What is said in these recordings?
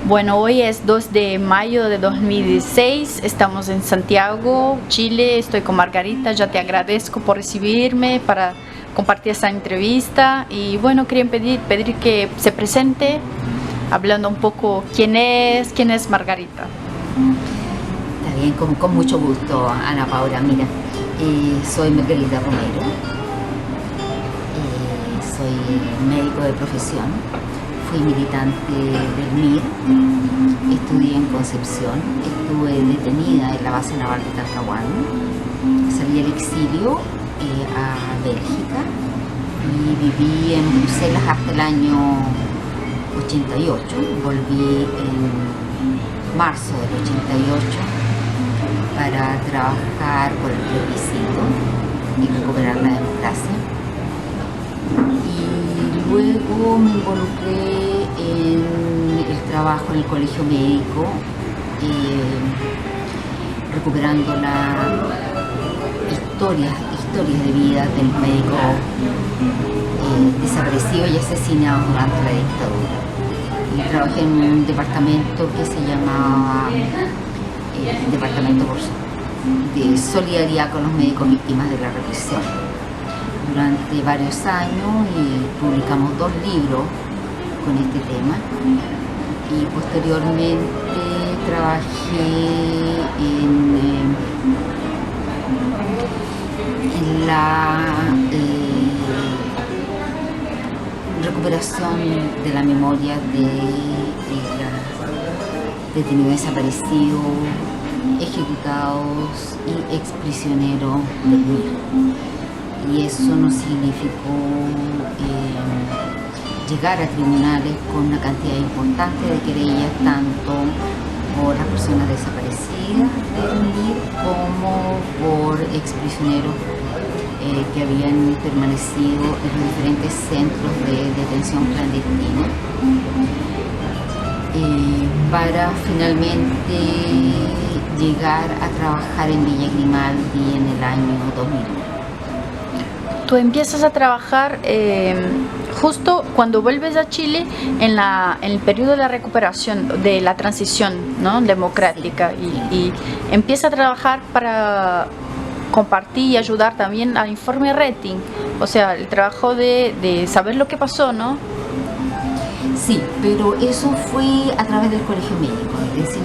Bueno, hoy es 2 de mayo de 2016, estamos en Santiago, Chile, estoy con Margarita, ya te agradezco por recibirme para compartir esta entrevista y bueno, quería pedir que se presente hablando un poco quién es Margarita. Está bien, con mucho gusto, Ana Paula. Mira, soy Margarita Romero, soy médico de profesión, fui militante del MIR, estudié en Concepción, estuve detenida en la base naval de Talcahuano, salí al exilio a Bélgica y viví en Bruselas hasta el año 88, volví en marzo del 88 para trabajar por el plebiscito y recuperar la democracia. Y luego me involucré en el trabajo en el colegio médico, recuperando las historias de vida de los médicos desaparecidos y asesinados durante la dictadura. Y trabajé en un departamento que se llamaba Departamento de Solidaridad con los Médicos Víctimas de la Represión. Durante varios años publicamos 2 libros con este tema y posteriormente trabajé en la recuperación de la memoria de detenidos desaparecidos, ejecutados y exprisioneros del MIR. Y eso nos significó llegar a tribunales con una cantidad importante de querellas, tanto por las personas desaparecidas del MIR como por exprisioneros que habían permanecido en los diferentes centros de detención clandestina, para finalmente llegar a trabajar en Villa Grimaldi en el año 2001. Tú empiezas a trabajar justo cuando vuelves a Chile en el periodo de la recuperación, de la transición, ¿no?, democrática, sí. Y empiezas a trabajar para compartir y ayudar también al informe rating, o sea, el trabajo de saber lo que pasó, ¿no? Sí, pero eso fue a través del colegio médico, es decir,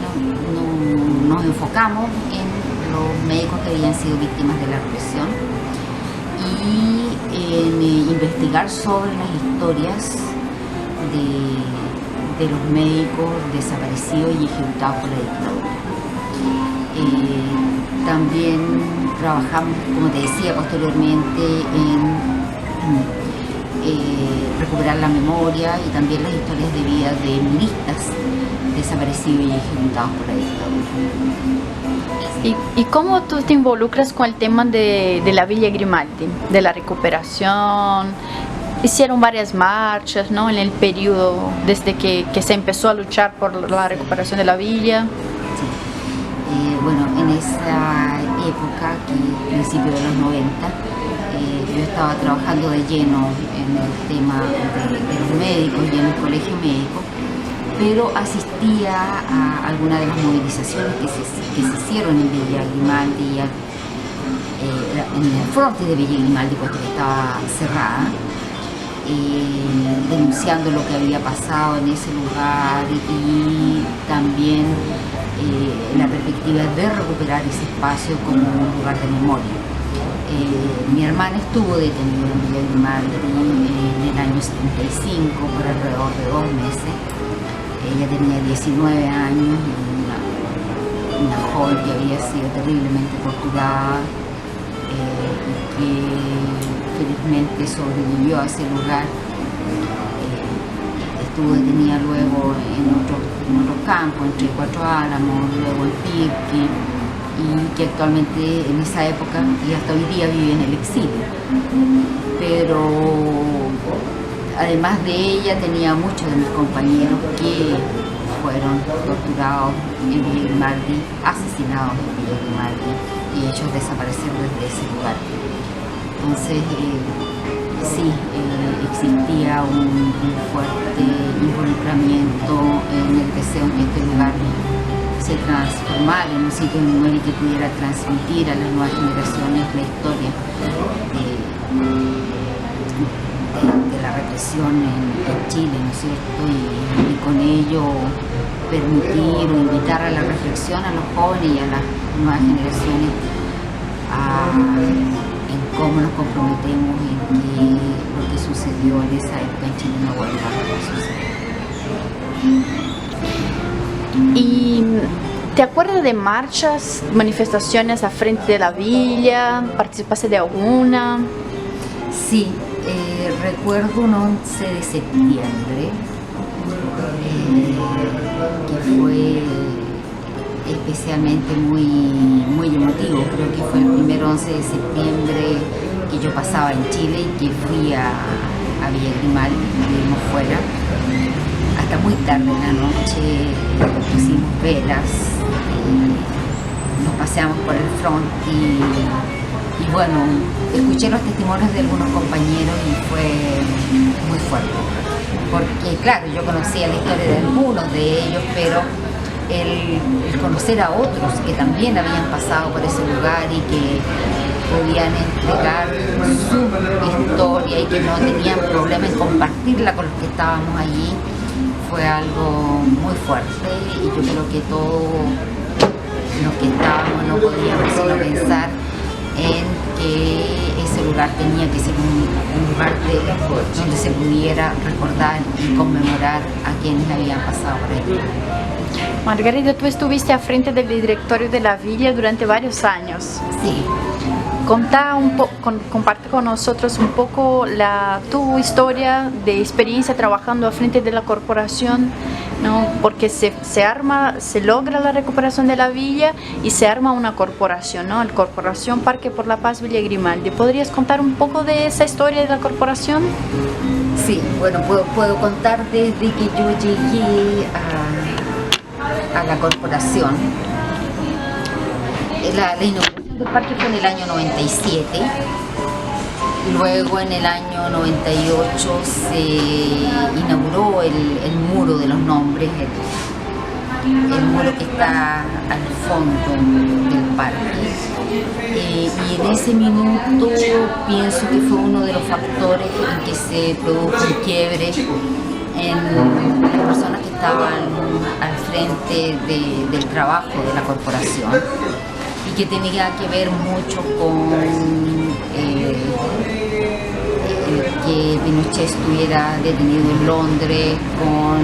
nos enfocamos en los médicos que habían sido víctimas de la represión y en investigar sobre las historias de los médicos desaparecidos y ejecutados por la dictadura. También trabajamos, como te decía, posteriormente en recuperar la memoria y también las historias de vida de milistas desaparecidos y ejecutados por la dictadura. ¿Y cómo tú te involucras con el tema de la Villa Grimaldi, de la recuperación? Hicieron varias marchas, ¿no?, en el periodo desde que se empezó a luchar por la recuperación de la villa. Sí. Bueno, en esa época, que principio de los 90, yo estaba trabajando de lleno en el tema de los médicos y en el colegio médico, pero asistía a algunas de las movilizaciones que se hicieron en Villa Grimaldi, en el frontis de Villa Grimaldi, puesto que estaba cerrada, denunciando lo que había pasado en ese lugar y también la perspectiva de recuperar ese espacio como un lugar de memoria. Mi hermana estuvo detenida en Villa Grimaldi en el año 75 por alrededor de 2 meses. Ella tenía 19 años y una joven que había sido terriblemente torturada y que felizmente sobrevivió a ese lugar. Estuvo detenida luego en otros campos, entre Cuatro Álamos, luego en Pirque, y que actualmente en esa época y hasta hoy día vive en el exilio. Pero además de ella tenía muchos de mis compañeros que fueron torturados en Villa Grimaldi, asesinados en Villa Grimaldi y hechos desaparecer desde ese lugar. Entonces sí, existía un fuerte involucramiento en el deseo que este lugar se transformara en un sitio memoria que pudiera transmitir a las nuevas generaciones la historia de la represión en Chile, ¿no es cierto? Y con ello permitir o invitar a la reflexión a los jóvenes y a las nuevas generaciones en cómo nos comprometemos en que lo que sucedió en esa época en Chile no vuelva a suceder. ¿Y te acuerdas de marchas, manifestaciones a frente de la villa? ¿Participaste de alguna? Sí, recuerdo un 11 de septiembre que fue especialmente muy emotivo. Creo que fue el primer 11 de septiembre que yo pasaba en Chile y que fui a Villa Grimaldi, vivimos fuera. Hasta muy tarde en la noche pusimos velas, nos paseamos por el front y bueno, escuché los testimonios de algunos compañeros y fue muy fuerte. Porque claro, yo conocía la historia de algunos de ellos, pero el conocer a otros que también habían pasado por ese lugar y que podían entregar su historia y que no tenían problema en compartirla con los que estábamos allí, fue algo muy fuerte y yo creo que todos los que estábamos no podíamos sino pensar en que ese lugar tenía que ser un lugar donde se pudiera recordar y conmemorar a quienes habían pasado por ahí. Margarida, tú estuviste al frente del directorio de la villa durante varios años. Sí. Comparte con nosotros un poco tu historia de experiencia trabajando al frente de la corporación, ¿no? Porque se logra la recuperación de la villa y se arma una corporación, ¿no? La Corporación Parque por la Paz Villa Grimaldi. ¿Podrías contar un poco de esa historia de la corporación? Sí, bueno, puedo contar desde que yo llegué a la corporación. La inauguración del parque fue en el año 97, luego en el año 98 se inauguró el muro de los nombres, el muro que está al fondo del parque, y en ese minuto pienso que fue uno de los factores en que se produjo un quiebre en las personas que estaban al frente del trabajo de la corporación y que tenía que ver mucho con que Pinochet estuviera detenido en Londres, con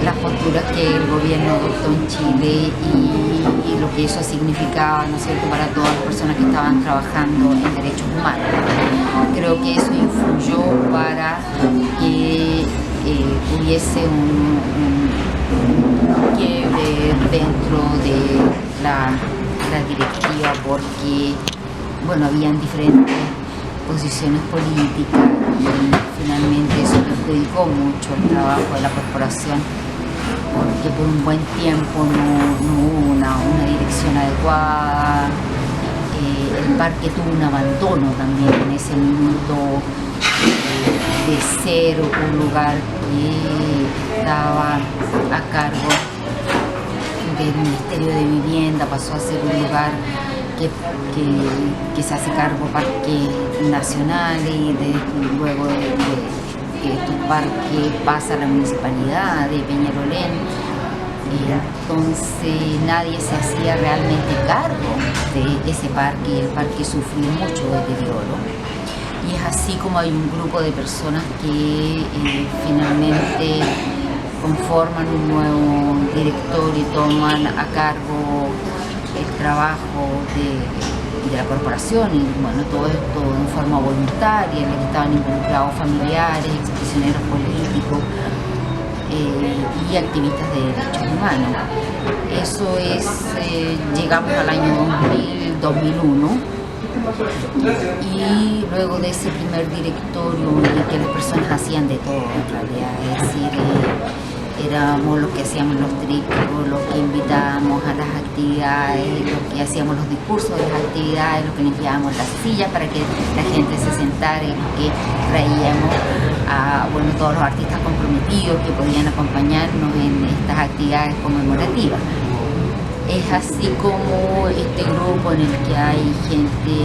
las posturas que el gobierno adoptó en Chile y lo que eso significaba, ¿no es cierto?, para todas las personas que estaban trabajando en derechos humanos. Creo que eso influyó para que hubiese un quiebre dentro de la directiva, porque bueno, habían diferentes posiciones políticas y finalmente eso perjudicó mucho el trabajo de la corporación, porque por un buen tiempo no hubo una dirección adecuada. El parque tuvo un abandono también en ese minuto, de ser un lugar que estaba a cargo del Ministerio de Vivienda, pasó a ser un lugar que se hace cargo Parque Nacional y luego de que estos parques pasa a la municipalidad de Peñalolén. Entonces nadie se hacía realmente cargo de ese parque y el parque sufrió mucho deterioro. Y es así como hay un grupo de personas que finalmente conforman un nuevo directorio y toman a cargo el trabajo de la corporación, y bueno, todo esto en forma voluntaria, en el que estaban involucrados familiares, exprisioneros políticos y activistas de derechos humanos. Eso es, llegamos al año 2001, y luego de ese primer directorio en el que las personas hacían de todo en realidad, es decir, éramos los que hacíamos los trípticos, los que invitábamos a las actividades, los que hacíamos los discursos de las actividades, los que limpiábamos las sillas para que la gente se sentara, y los que traíamos a todos los artistas comprometidos que podían acompañarnos en estas actividades conmemorativas. Es así como este grupo en el que hay gente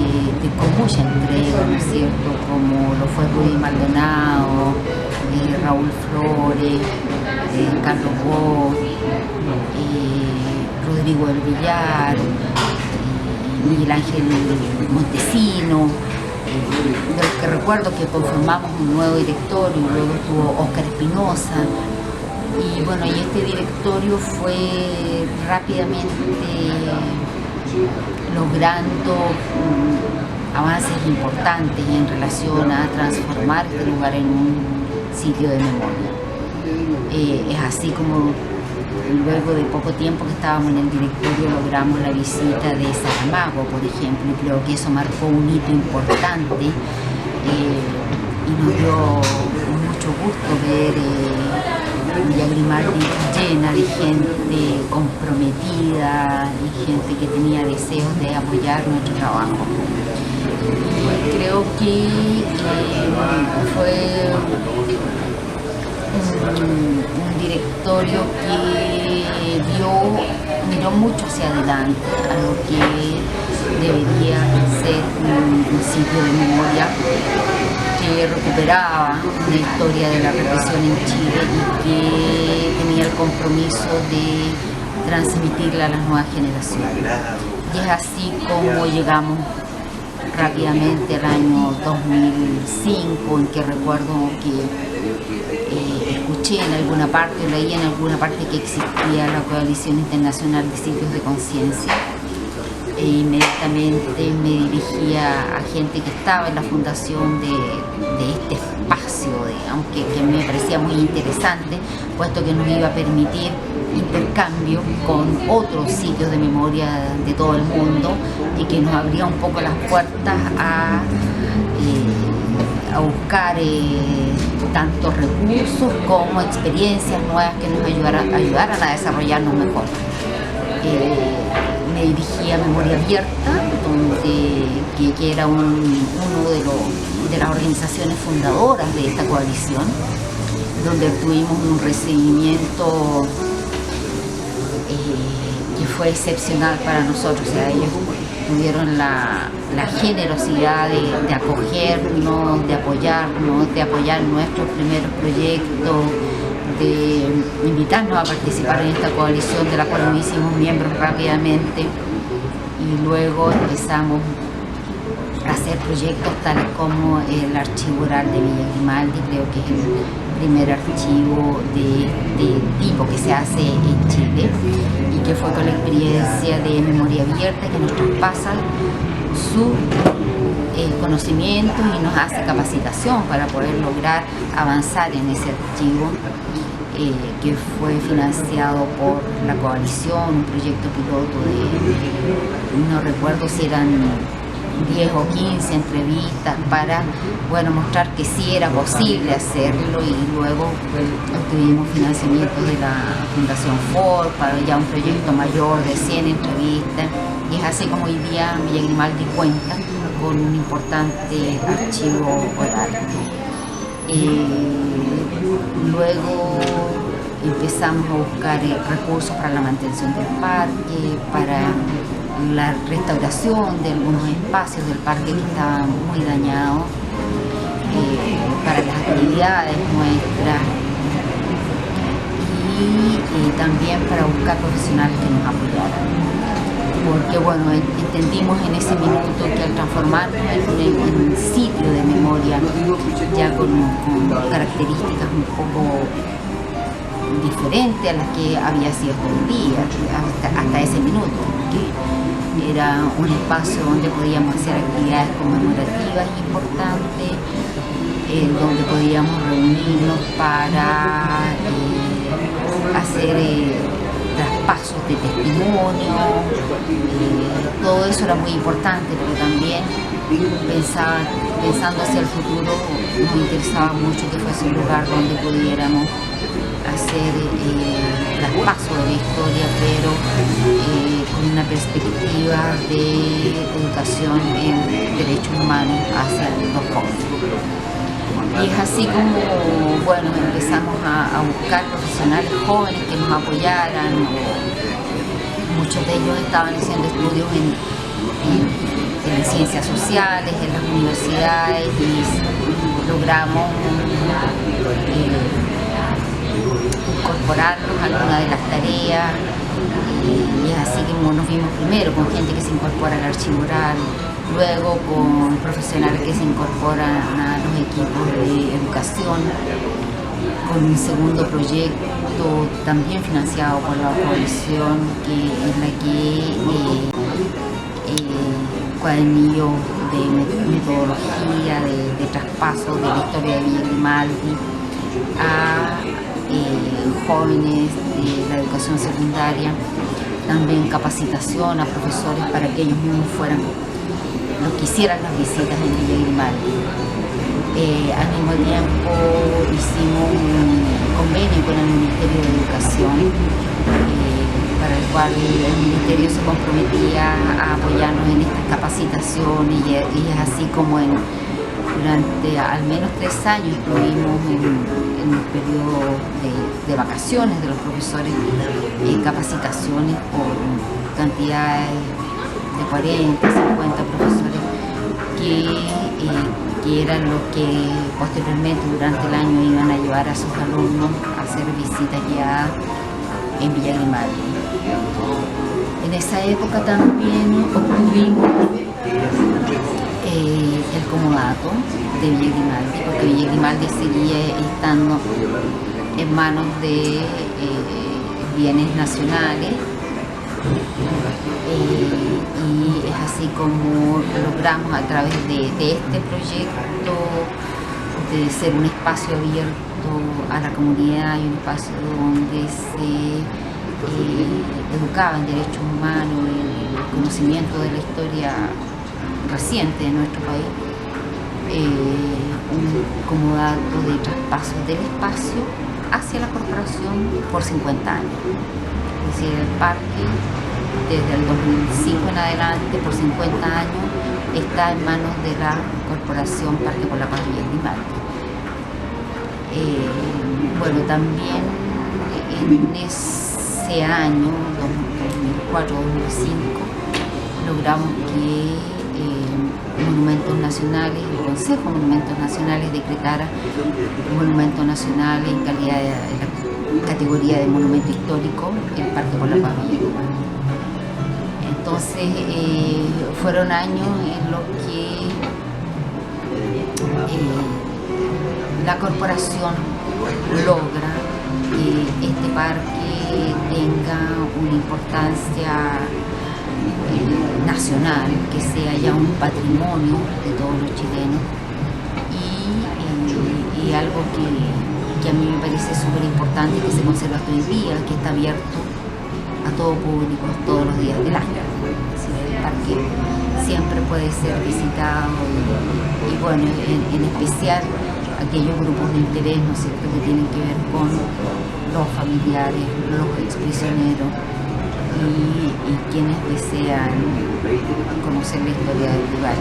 con mucha entrega, ¿no es cierto?, como lo fue Rudy Maldonado, Raúl Flores, Carlos Gómez, Rodrigo del Villar, Miguel Ángel Montesino, de los que recuerdo que conformamos un nuevo directorio. Luego estuvo Óscar Espinosa. Y bueno, y este directorio fue rápidamente logrando avances importantes en relación a transformar este lugar en un sitio de memoria. Es así como luego de poco tiempo que estábamos en el directorio logramos la visita de Saramago, por ejemplo, y creo que eso marcó un hito importante, y nos dio mucho gusto ver Villa Grimaldi llena de gente comprometida y gente que tenía deseos de apoyar nuestro trabajo. Y creo que fue un directorio que miró mucho hacia adelante a lo que debería ser un sitio de memoria que recuperaba la historia de la represión en Chile y que tenía el compromiso de transmitirla a las nuevas generaciones. Y es así como llegamos rápidamente al año 2005, en que recuerdo que escuché en alguna parte, leí en alguna parte que existía la Coalición Internacional de Sitios de Conciencia. E inmediatamente me dirigía a gente que estaba en la fundación de este espacio, digamos, que a mí me parecía muy interesante, puesto que nos iba a permitir intercambio con otros sitios de memoria de todo el mundo y que nos abría un poco las puertas a buscar tanto recursos como experiencias nuevas que nos ayudaran a desarrollarnos mejor. Me dirigí a Memoria Abierta, que era uno de las organizaciones fundadoras de esta coalición, donde tuvimos un recibimiento que fue excepcional para nosotros. O sea, ellos tuvieron la generosidad de acogernos, de apoyarnos, de apoyar nuestros primeros proyectos, de invitarnos a participar en esta coalición de la cual nos hicimos miembros rápidamente, y luego empezamos a hacer proyectos tales como el archivo oral de Villa Grimaldi. Creo que es el primer archivo de tipo que se hace en Chile y que fue con la experiencia de Memoria Abierta, que nos traspasa su conocimiento y nos hace capacitación para poder lograr avanzar en ese archivo, que fue financiado por la coalición, un proyecto piloto no recuerdo si eran 10 o 15 entrevistas para mostrar que sí era posible hacerlo, y luego obtuvimos financiamiento de la Fundación Ford para ya un proyecto mayor de 100 entrevistas, y es así como hoy día Villa Grimaldi cuenta con un importante archivo oral. Luego empezamos a buscar recursos para la mantención del parque, para la restauración de algunos espacios del parque que estaban muy dañados, para las actividades nuestras, y también para buscar profesionales que nos apoyaran. Porque entendimos en ese minuto que al transformarnos en un sitio de memoria ya con características un poco diferentes a las que había sido hoy día, hasta ese minuto, que era un espacio donde podíamos hacer actividades conmemorativas importantes, donde podíamos reunirnos para hacer traspasos de testimonio. Todo eso era muy importante, pero también pensando hacia el futuro nos interesaba mucho que fuese un lugar donde pudiéramos hacer traspaso de la historia, pero con una perspectiva de educación en derechos humanos hacia los jóvenes. Y es así como, bueno, empezamos a buscar profesionales jóvenes que nos apoyaran. Muchos de ellos estaban haciendo estudios en ciencias sociales, en las universidades, y logramos incorporarlos a alguna de las tareas. Y es así como nos vimos primero con gente que se incorpora al archivo oral, luego con profesionales que se incorporan a los equipos de educación, con un segundo proyecto también financiado por la coalición, en la que cuadernillo de metodología, de traspaso de la historia de Villa Grimaldi a jóvenes de la educación secundaria, también capacitación a profesores para que ellos mismos fueran los que hicieran las visitas en Villa Grimaldi. Al mismo tiempo hicimos un convenio con el Ministerio de Educación, para el cual el Ministerio se comprometía a apoyarnos en estas capacitaciones, y es así como durante al menos 3 años estuvimos en el periodo de vacaciones de los profesores, capacitaciones por cantidades de 40, 50 profesores que eran los que posteriormente durante el año iban a llevar a sus alumnos a hacer visitas guiadas en Villa Grimaldi. En esa época también obtuvimos el comodato de Villa Grimaldi, porque Villa Grimaldi seguía estando en manos de bienes nacionales, y es así como logramos, a través de este proyecto, de ser un espacio abierto a la comunidad y un espacio donde se educaba en derechos humanos y el conocimiento de la historia reciente de nuestro país, un comodato de traspaso del espacio hacia la corporación por 50 años. Es decir, el parque desde el 2005 en adelante, por 50 años, está en manos de la Corporación Parque por la Paz Villa Grimaldi. Bueno, también en ese año, 2004-2005, logramos que Monumentos Nacionales, el Consejo de Monumentos Nacionales decretara Monumento Nacional en calidad de la categoría de monumento histórico el Parque por la Paz Villa Grimaldi. Entonces fueron años en los que la corporación logra que este parque tenga una importancia nacional, que sea ya un patrimonio de todos los chilenos, y algo que a mí me parece súper importante, que se conserva hasta hoy día, que está abierto a todo público todos los días del año. El parque siempre puede ser visitado, y bueno, en especial aquellos grupos de interés, ¿no es cierto?, que tienen que ver con los familiares, los exprisioneros y quienes desean conocer la historia del lugar.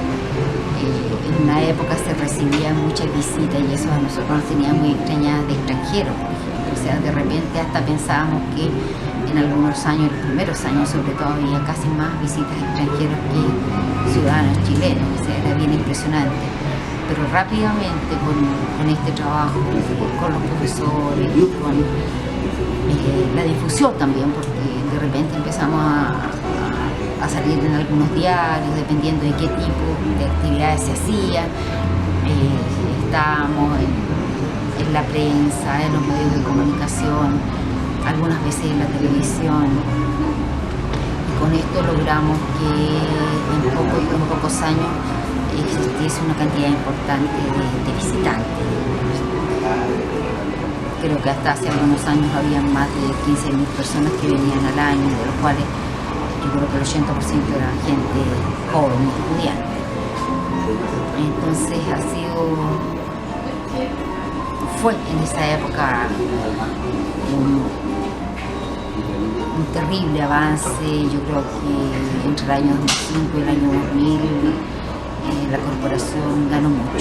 En una época se recibían muchas visitas, y eso a nosotros nos tenía muy extrañadas de extranjeros, por ejemplo. O sea, de repente hasta pensábamos que en algunos años, los primeros años sobre todo, había casi más visitas extranjeros que ciudadanos chilenos. O sea, era bien impresionante. Pero rápidamente con este trabajo, con los profesores, con la difusión también, porque de repente empezamos a salir en algunos diarios, dependiendo de qué tipo de actividades se hacían. Estábamos en la prensa, en los medios de comunicación, algunas veces en la televisión. Y con esto logramos que en pocos años existiese una cantidad importante de visitantes. Creo que hasta hace algunos años había más de 15.000 personas que venían al año, de los cuales yo creo que el 80% era gente joven, estudiante. Entonces fue en esa época un terrible avance. Yo creo que entre el año 2005 y el año 2000 la corporación ganó mucho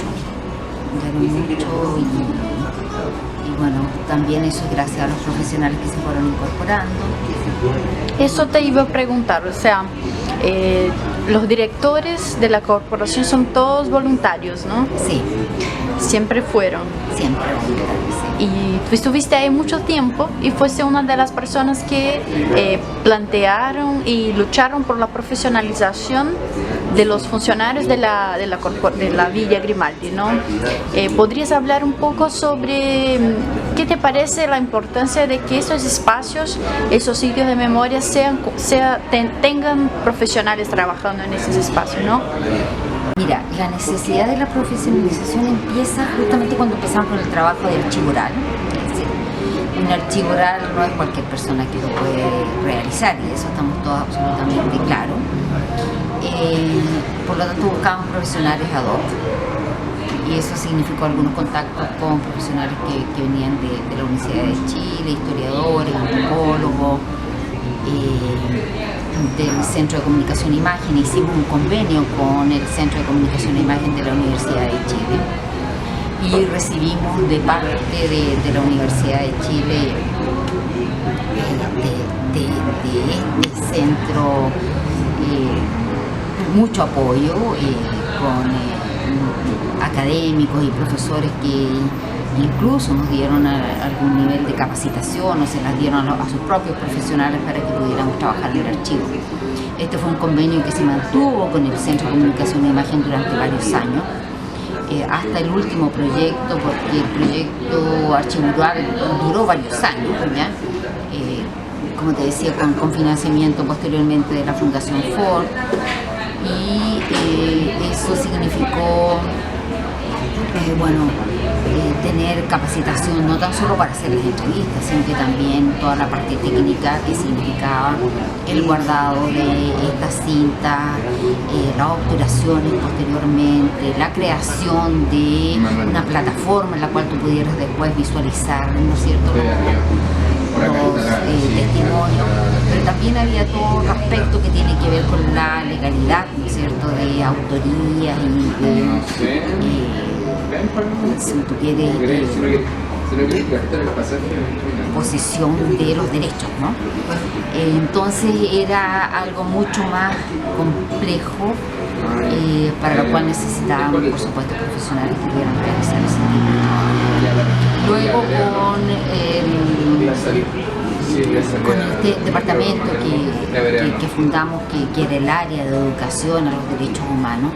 y bueno, también eso es gracias a los profesionales que se fueron incorporando. Eso te iba a preguntar, o sea, los directores de la corporación son todos voluntarios, ¿no? Sí. Siempre fueron. Siempre voluntarios, sí. Y tú estuviste ahí mucho tiempo y fuiste una de las personas que plantearon y lucharon por la profesionalización de los funcionarios de la Villa Grimaldi, ¿no? ¿Podrías hablar un poco sobre qué te parece la importancia de que esos espacios, esos sitios de memoria tengan profesionales trabajando en esos espacios, ¿no? Mira, la necesidad de la profesionalización empieza justamente cuando empezamos con el trabajo de archivo oral. Es decir, un archivo oral no es cualquier persona que lo puede realizar y eso estamos todos absolutamente claros. Por lo tanto buscamos profesionales ad hoc y eso significó algunos contactos con profesionales que venían de la Universidad de Chile, historiadores, antropólogos, del Centro de Comunicación e Imagen. Hicimos un convenio con el Centro de Comunicación e Imagen de la Universidad de Chile y recibimos de parte de la Universidad de Chile de este centro mucho apoyo con académicos y profesores que incluso nos dieron algún nivel de capacitación o se las dieron a sus propios profesionales para que pudiéramos trabajar en el archivo. Este fue un convenio que se mantuvo con el Centro de Comunicación e Imagen durante varios años, hasta el último proyecto, porque el proyecto Archivo Oral duró varios años, ¿ya? Como te decía, con financiamiento posteriormente de la Fundación Ford, y eso significó tener capacitación no tan solo para hacer las entrevistas, sino que también toda la parte técnica que significaba el guardado de estas cintas, las obturaciones posteriormente, la creación de una plataforma en la cual tú pudieras después visualizar, ¿no es cierto?, los testimonios, pero también había todo un aspecto que tiene que ver con la legalidad, ¿no es cierto?, de autorías y de si tú quieres, posición de los derechos, ¿no? Entonces era algo mucho más complejo, para lo cual necesitábamos, por supuesto, profesionales que pudieran realizar ese tipo de trabajo. Luego con este departamento que fundamos, que era el área de educación a los derechos humanos,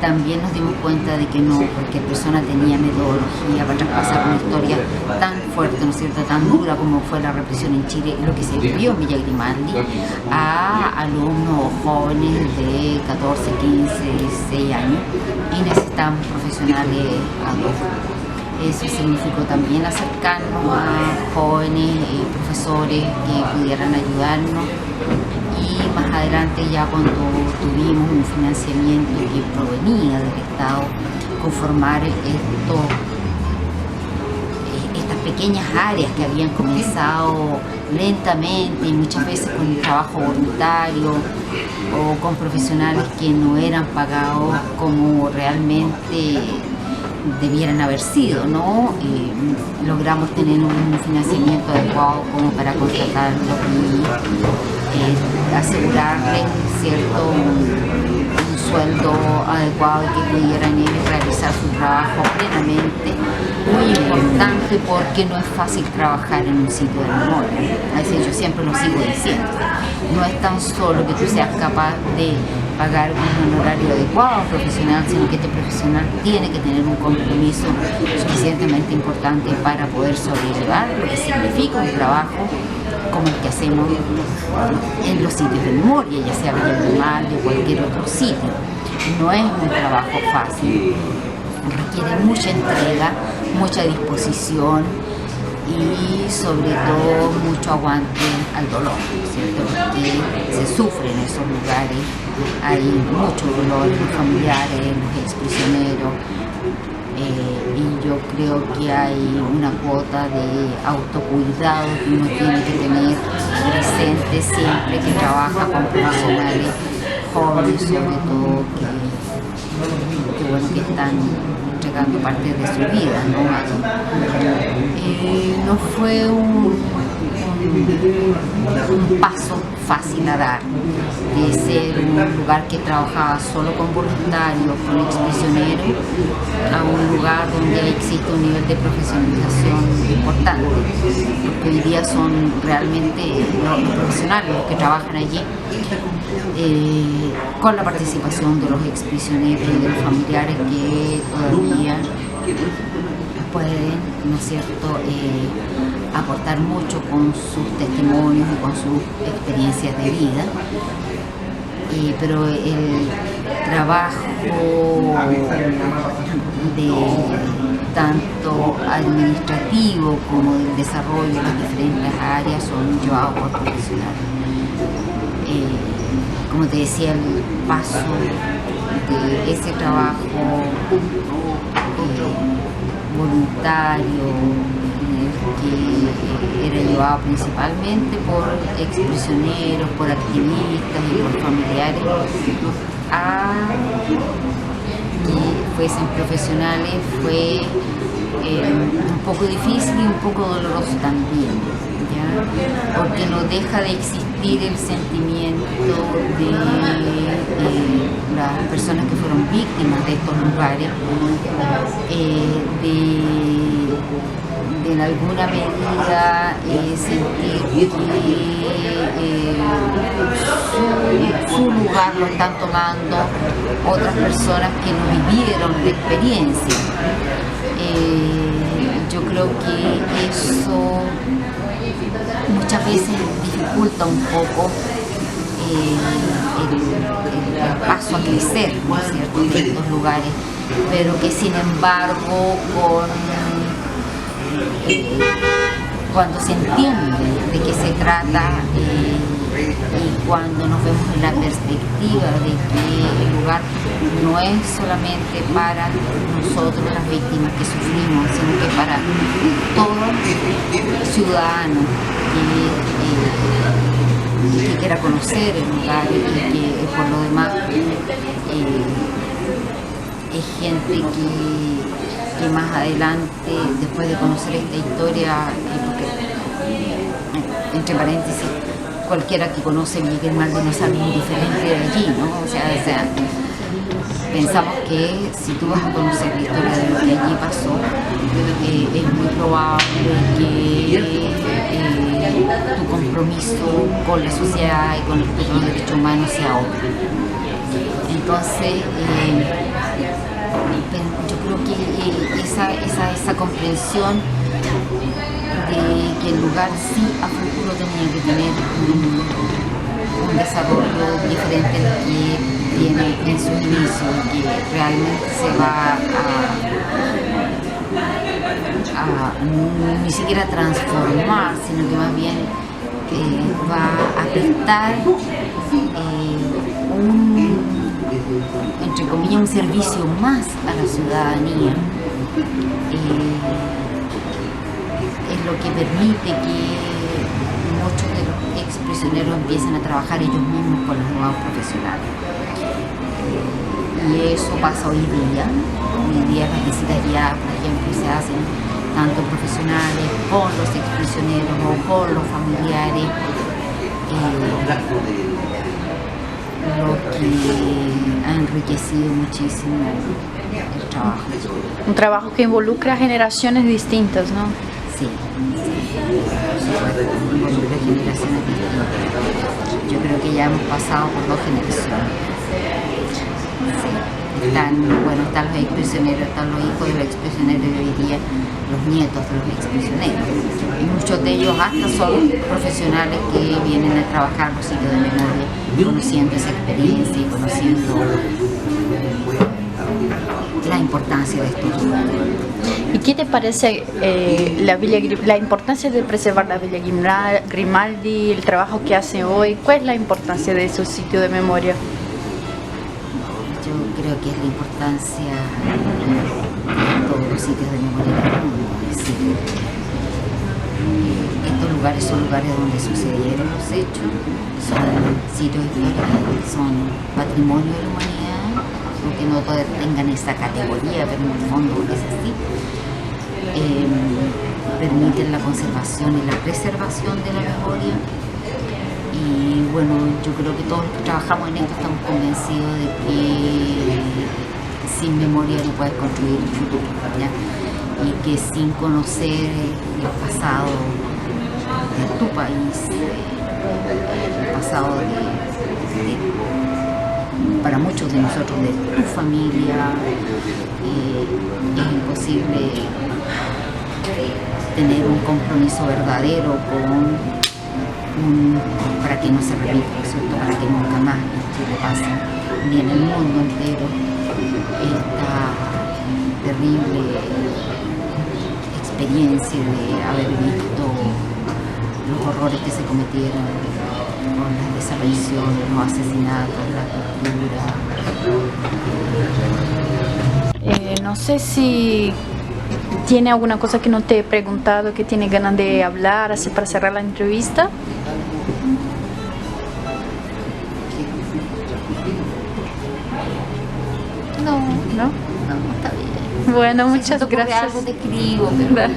también nos dimos cuenta de que no cualquier persona tenía metodología para traspasar una historia tan fuerte, ¿no es cierto?, tan dura como fue la represión en Chile, lo que se vivió en Villa Grimaldi, a alumnos jóvenes de 14, 15, 16 años, y necesitamos profesionales adultos. Eso significó también acercarnos a jóvenes profesores que pudieran ayudarnos, y más adelante, ya cuando tuvimos un financiamiento que provenía del Estado, conformar estas pequeñas áreas que habían comenzado lentamente y muchas veces con el trabajo voluntario o con profesionales que no eran pagados como realmente debieran haber sido, ¿no? Logramos tener un financiamiento adecuado como para contratarlos y asegurarles, ¿cierto?, un sueldo adecuado y que pudieran ellos realizar su trabajo plenamente. Muy importante, porque no es fácil trabajar en un sitio de memoria. Así yo siempre lo sigo diciendo. No es tan solo que tú seas capaz de pagar un honorario adecuado profesional, sino que este profesional tiene que tener un compromiso suficientemente importante para poder sobrellevar lo que significa un trabajo como el que hacemos en los sitios de memoria, ya sea Villa Grimaldi o cualquier otro sitio. No es un trabajo fácil, requiere mucha entrega, mucha disposición y sobre todo mucho aguante al dolor, ¿cierto?, porque se sufre en esos lugares, hay mucho dolor en los familiares, en los exprisioneros, y yo creo que hay una cuota de autocuidado que uno tiene que tener presente siempre que trabaja con profesionales jóvenes, sobre todo, que bueno, que están entregando parte de su vida, ¿no? No fue un paso fácil a dar, de ser un lugar que trabajaba solo con voluntarios, con exprisioneros, a un lugar donde existe un nivel de profesionalización importante, porque hoy día son realmente los profesionales los que trabajan allí, con la participación de los exprisioneros y de los familiares que todavía pueden, ¿no es cierto?, aportar mucho con sus testimonios y con sus experiencias de vida, pero el trabajo de tanto administrativo como del desarrollo de las diferentes áreas son llevados por profesionales. Como te decía, el paso de ese trabajo voluntario, que era llevado principalmente por exprisioneros, por activistas y por familiares, a que fuesen profesionales, fue un poco difícil y un poco doloroso también, ¿ya? Porque no deja de existir el sentimiento de las personas que fueron víctimas de estos lugares, de en alguna medida sentir que su lugar lo están tomando otras personas que no vivieron la experiencia. Yo creo que eso muchas veces dificulta un poco el paso a crecer, ¿no es cierto?, en estos lugares, pero que sin embargo cuando se entiende de qué se trata y cuando nos vemos en la perspectiva de que el lugar no es solamente para nosotros las víctimas que sufrimos, sino que para todo ciudadano que quiera conocer el lugar y que por lo demás es gente que más adelante, después de conocer esta historia, porque, entre paréntesis, cualquiera que conoce Villa Grimaldi no sabe muy diferente de allí, ¿no? O sea, pensamos que si tú vas a conocer la historia de lo que allí pasó, es muy probable que tu compromiso con la sociedad y con respecto a los derechos humanos sea otro. Entonces, yo creo que esa comprensión de que el lugar sí a futuro tenía que tener un desarrollo diferente al que tiene en su inicio, que realmente se va a ni siquiera transformar, sino que más bien va a prestar entre comillas, un servicio más a la ciudadanía. Es lo que permite que muchos de los exprisioneros empiecen a trabajar ellos mismos con los nuevos profesionales. Y eso pasa hoy día. Hoy día las visitas guiadas, por ejemplo, se hacen tanto profesionales con los exprisioneros o con los familiares. Lo que ha enriquecido muchísimo el trabajo. Un trabajo que involucra generaciones distintas, ¿no? Sí, involucra generaciones distintas. Yo creo que ya hemos pasado por 2 generaciones. Sí. Están los exprisioneros, están los hijos de los exprisioneros y hoy día los nietos de los exprisioneros. Y muchos de ellos hasta son profesionales que vienen a trabajar los sitios de memoria, conociendo esa experiencia y conociendo la importancia de estos lugares. ¿Y qué te parece la importancia de preservar la Villa Grimaldi, el trabajo que hace hoy? ¿Cuál es la importancia de esos sitios de memoria? Yo creo que es la importancia de todo. los sitios de memoria del mundo. Es decir, estos lugares son lugares donde sucedieron los hechos, son sitios históricos, son patrimonio de la humanidad, aunque no todos tengan esa categoría, pero en el fondo es así. Permiten la conservación y la preservación de la memoria. Y bueno, yo creo que todos los que trabajamos en esto estamos convencidos de que sin memoria no puedes construir el futuro, ¿ya? Y que sin conocer el pasado de tu país, el pasado para muchos de nosotros de tu familia, es imposible tener un compromiso verdadero para que no se repita, ¿cierto? Para que nunca más en Chile pase, ni en el mundo entero, esta terrible experiencia de haber visto los horrores que se cometieron con las desapariciones, los asesinatos, la tortura. No sé si tiene alguna cosa que no te he preguntado, que tiene ganas de hablar, así para cerrar la entrevista. No, ¿No? está bien. Bueno, Si muchas se te ocurre gracias. algo te escribo, pero